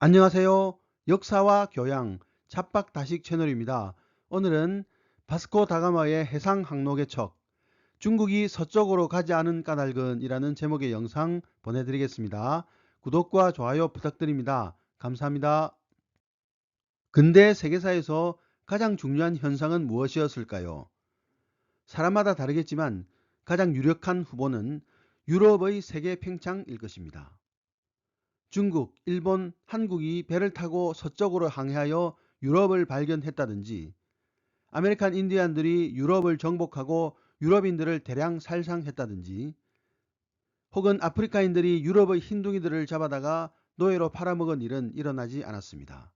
안녕하세요. 역사와 교양 잡박다식 채널입니다. 오늘은 바스코 다가마의 해상 항로의 척, 중국이 서쪽으로 가지 않은 까닭은이라는 제목의 영상 보내드리겠습니다. 구독과 좋아요 부탁드립니다. 감사합니다. 근대 세계사에서 가장 중요한 현상은 무엇이었을까요? 사람마다 다르겠지만 가장 유력한 후보는 유럽의 세계 팽창일 것입니다. 중국, 일본, 한국이 배를 타고 서쪽으로 항해하여 유럽을 발견했다든지, 아메리칸 인디안들이 유럽을 정복하고 유럽인들을 대량 살상했다든지, 혹은 아프리카인들이 유럽의 흰둥이들을 잡아다가 노예로 팔아먹은 일은 일어나지 않았습니다.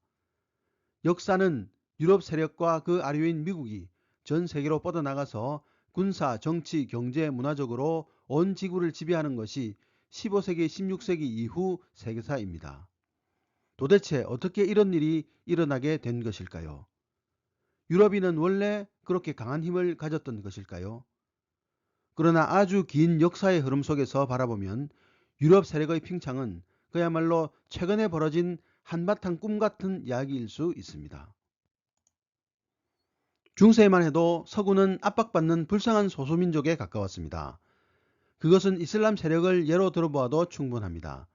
역사는 유럽 세력과 그 아류인 미국이 전 세계로 뻗어나가서 군사, 정치, 경제, 문화적으로 온 지구를 지배하는 것이 15세기, 16세기 이후 세계사입니다. 도대체 어떻게 이런 일이 일어나게 된 것일까요? 유럽인은 원래 그렇게 강한 힘을 가졌던 것일까요? 그러나 아주 긴 역사의 흐름 속에서 바라보면 유럽 세력의 팽창은 그야말로 최근에 벌어진 한바탕 꿈 같은 이야기일 수 있습니다. 중세에만 해도 서구는 압박받는 불쌍한 소수민족에 가까웠습니다. 그것은 이슬람 세력을 예로 들어보아도 충분합니다.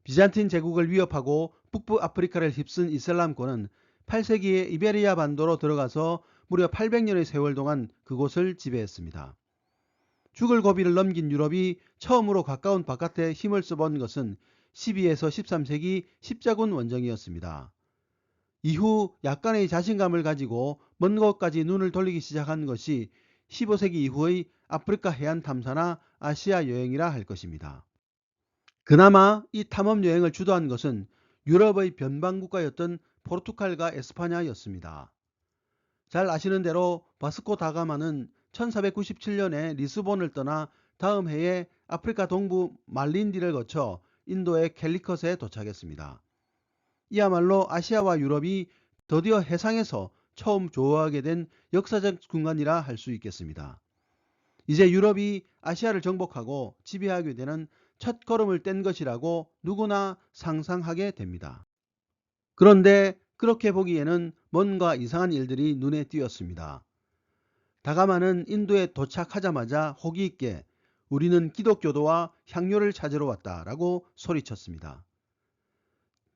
비잔틴 제국을 위협하고 북부 아프리카를 휩쓴 이슬람권은 8세기에 이베리아 반도로 들어가서 무려 800년의 세월 동안 그곳을 지배했습니다. 죽을 고비를 넘긴 유럽이 처음으로 가까운 바깥에 힘을 써본 것은 12에서 13세기 십자군 원정이었습니다. 이후 약간의 자신감을 가지고 먼 곳까지 눈을 돌리기 시작한 것이 15세기 이후의 아프리카 해안 탐사나 아시아 여행이라 할 것입니다. 그나마 이 탐험 여행을 주도한 것은 유럽의 변방국가였던 포르투갈과 에스파냐였습니다. 잘 아시는 대로 바스코 다가마는 1497년에 리스본을 떠나 다음 해에 아프리카 동부 말린디를 거쳐 인도의 캘리컷에 도착했습니다. 이야말로 아시아와 유럽이 드디어 해상에서 처음 조우하게 된 역사적 순간이라 할 수 있겠습니다. 이제 유럽이 아시아를 정복하고 지배하게 되는 첫 걸음을 뗀 것이라고 누구나 상상하게 됩니다. 그런데 그렇게 보기에는 뭔가 이상한 일들이 눈에 띄었습니다. 다가마는 인도에 도착하자마자 호기 있게 우리는 기독교도와 향료를 찾으러 왔다라고 소리쳤습니다.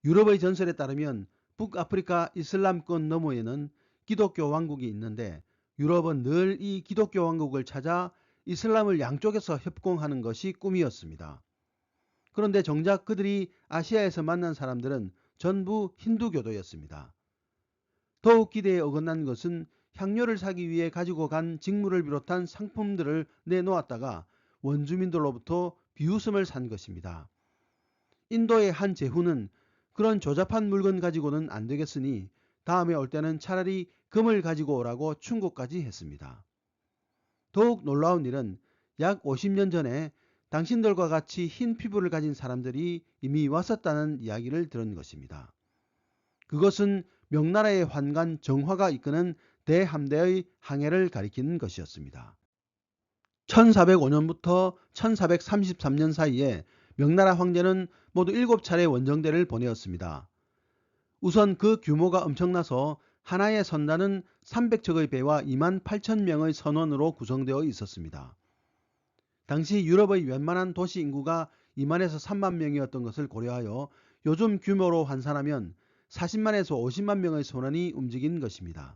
유럽의 전설에 따르면 북아프리카 이슬람권 너머에는 기독교 왕국이 있는데 유럽은 늘 이 기독교 왕국을 찾아 이슬람을 양쪽에서 협공하는 것이 꿈이었습니다. 그런데 정작 그들이 아시아에서 만난 사람들은 전부 힌두교도였습니다. 더욱 기대에 어긋난 것은 향료를 사기 위해 가지고 간 직물을 비롯한 상품들을 내놓았다가 원주민들로부터 비웃음을 산 것입니다. 인도의 한 제후는 그런 조잡한 물건 가지고는 안 되겠으니 다음에 올 때는 차라리 금을 가지고 오라고 충고까지 했습니다. 더욱 놀라운 일은 약 50년 전에 당신들과 같이 흰 피부를 가진 사람들이 이미 왔었다는 이야기를 들은 것입니다. 그것은 명나라의 환관 정화가 이끄는 대함대의 항해를 가리키는 것이었습니다. 1405년부터 1433년 사이에 명나라 황제는 모두 7차례 원정대를 보내었습니다. 우선 그 규모가 엄청나서 하나의 선단은 300척의 배와 2만 8천 명의 선원으로 구성되어 있었습니다. 당시 유럽의 웬만한 도시 인구가 2만에서 3만 명이었던 것을 고려하여 요즘 규모로 환산하면 40만에서 50만 명의 선원이 움직인 것입니다.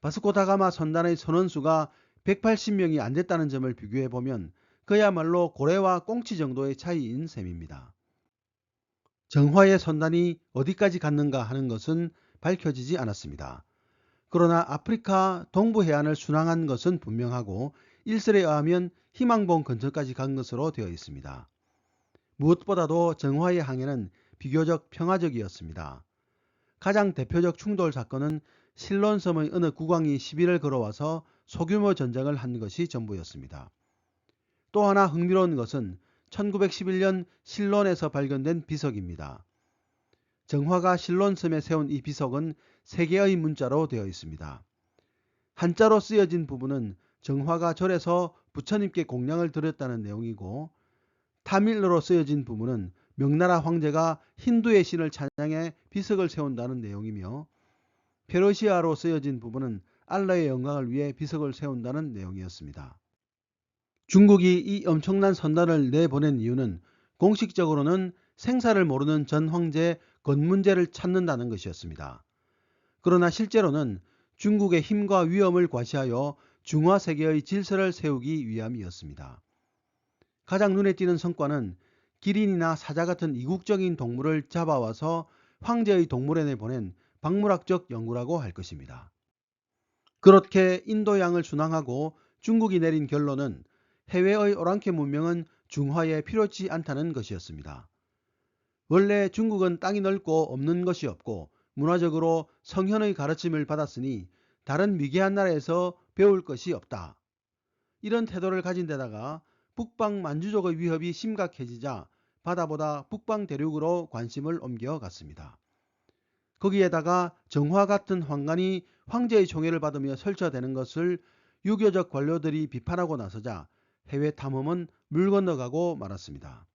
바스코 다가마 선단의 선원수가 180명이 안 됐다는 점을 비교해보면 그야말로 고래와 꽁치 정도의 차이인 셈입니다. 정화의 선단이 어디까지 갔는가 하는 것은 밝혀지지 않았습니다. 그러나 아프리카 동부 해안을 순항한 것은 분명하고 일설에 의하면 희망봉 근처까지 간 것으로 되어 있습니다. 무엇보다도 정화의 항해는 비교적 평화적이었습니다. 가장 대표적 충돌 사건은 실론섬의 어느 국왕이 시비를 걸어와서 소규모 전쟁을 한 것이 전부였습니다. 또 하나 흥미로운 것은 1911년 실론에서 발견된 비석입니다. 정화가 실론섬에 세운 이 비석은 3개의 문자로 되어 있습니다. 한자로 쓰여진 부분은 정화가 절에서 부처님께 공양을 드렸다는 내용이고 타밀러로 쓰여진 부분은 명나라 황제가 힌두의 신을 찬양해 비석을 세운다는 내용이며 페르시아로 쓰여진 부분은 알라의 영광을 위해 비석을 세운다는 내용이었습니다. 중국이 이 엄청난 선단을 내보낸 이유는 공식적으로는 생사를 모르는 전 황제 건문제를 찾는다는 것이었습니다. 그러나 실제로는 중국의 힘과 위엄을 과시하여 중화 세계의 질서를 세우기 위함이었습니다. 가장 눈에 띄는 성과는 기린이나 사자 같은 이국적인 동물을 잡아와서 황제의 동물원에 보낸 박물학적 연구라고 할 것입니다. 그렇게 인도양을 순항하고 중국이 내린 결론은 해외의 오랑캐 문명은 중화에 필요치 않다는 것이었습니다. 원래 중국은 땅이 넓고 없는 것이 없고 문화적으로 성현의 가르침을 받았으니 다른 미개한 나라에서 배울 것이 없다. 이런 태도를 가진 데다가 북방 만주족의 위협이 심각해지자 바다보다 북방 대륙으로 관심을 옮겨갔습니다. 거기에다가 정화 같은 황관이 황제의 총애를 받으며 설쳐되는 것을 유교적 관료들이 비판하고 나서자 해외 탐험은 물 건너가고 말았습니다.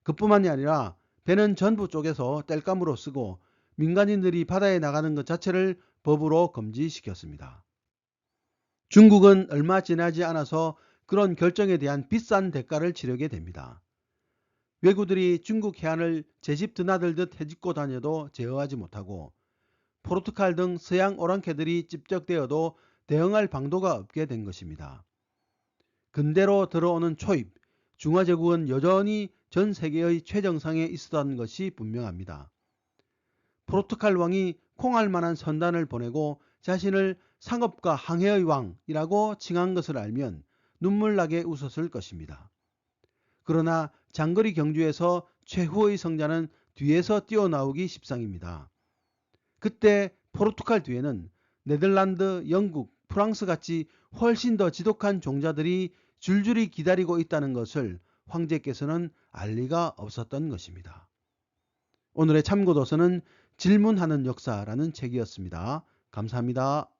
그뿐만이 아니라 배는 전부 쪼개서 땔감으로 쓰고 민간인들이 바다에 나가는 것 자체를 법으로 금지시켰습니다. 중국은 얼마 지나지 않아서 그런 결정에 대한 비싼 대가를 치르게 됩니다. 왜구들이 중국 해안을 제집 드나들듯 헤집고 다녀도 제어하지 못하고 포르투갈 등 서양 오랑캐들이 찝적대어도 대응할 방도가 없게 된 것입니다. 근대로 들어오는 초입, 중화제국은 여전히 전 세계의 최정상에 있었던 것이 분명합니다. 포르투갈 왕이 콩할 만한 선단을 보내고 자신을 상업과 항해의 왕이라고 칭한 것을 알면 눈물나게 웃었을 것입니다. 그러나 장거리 경주에서 최후의 성자는 뒤에서 뛰어나오기 십상입니다. 그때 포르투갈 뒤에는 네덜란드, 영국, 프랑스 같이 훨씬 더 지독한 종자들이 줄줄이 기다리고 있다는 것을 황제께서는 알 리가 없었던 것입니다. 오늘의 참고도서는 질문하는 역사라는 책이었습니다. 감사합니다.